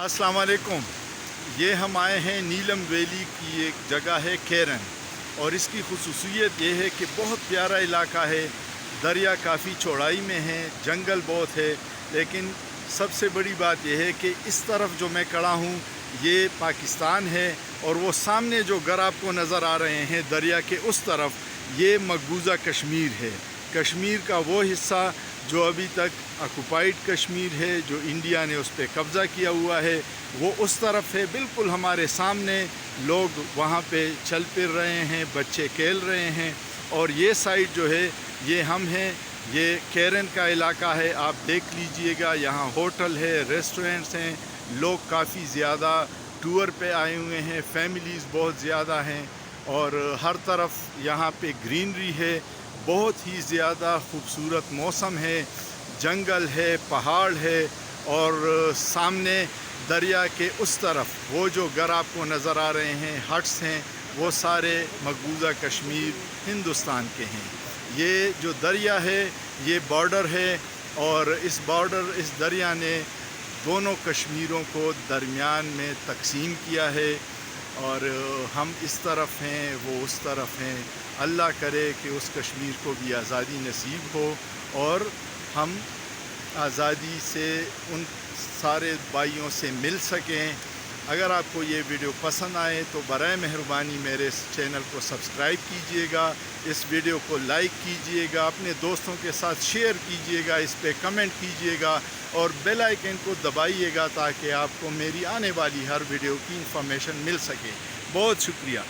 अस्सलाम वालेकुम। ये हम आए हैं नीलम वैली की एक जगह है केरन, और इसकी खुसूसियत ये है कि बहुत प्यारा इलाका है। दरिया काफ़ी चौड़ाई में है, जंगल बहुत है, लेकिन सबसे बड़ी बात यह है कि इस तरफ जो मैं खड़ा हूँ ये पाकिस्तान है, और वो सामने जो घर आपको नज़र आ रहे हैं दरिया के उस तरफ, ये मकबूजा कश्मीर है। कश्मीर का वो हिस्सा जो अभी तक ऑक्युपाइड कश्मीर है, जो इंडिया ने उस पर कब्ज़ा किया हुआ है, वो उस तरफ है। बिल्कुल हमारे सामने लोग वहाँ पे चल फिर रहे हैं, बच्चे खेल रहे हैं, और ये साइड जो है ये हम हैं। ये केरन का इलाका है, आप देख लीजिएगा। यहाँ होटल है, रेस्टोरेंट्स हैं, लोग काफ़ी ज़्यादा टूर पे आए हुए हैं, फैमिलीज़ बहुत ज़्यादा हैं, और हर तरफ यहाँ पे ग्रीनरी है। बहुत ही ज़्यादा खूबसूरत मौसम है, जंगल है, पहाड़ है, और सामने दरिया के उस तरफ वो जो घर आपको नज़र आ रहे हैं, हट्स हैं, वो सारे मकबूजा कश्मीर हिंदुस्तान के हैं। ये जो दरिया है ये बॉर्डर है, और इस दरिया ने दोनों कश्मीरों को दरमियान में तकसीम किया है, और हम इस तरफ हैं, वो उस तरफ हैं। अल्लाह करे कि उस कश्मीर को भी आज़ादी नसीब हो, और हम आज़ादी से उन सारे भाइयों से मिल सकें। अगर आपको ये वीडियो पसंद आए तो बराए मेहरबानी मेरे इस चैनल को सब्सक्राइब कीजिएगा, इस वीडियो को लाइक कीजिएगा, अपने दोस्तों के साथ शेयर कीजिएगा, इस पे कमेंट कीजिएगा, और बेल आइकन को दबाइएगा ताकि आपको मेरी आने वाली हर वीडियो की इंफॉर्मेशन मिल सके। बहुत शुक्रिया।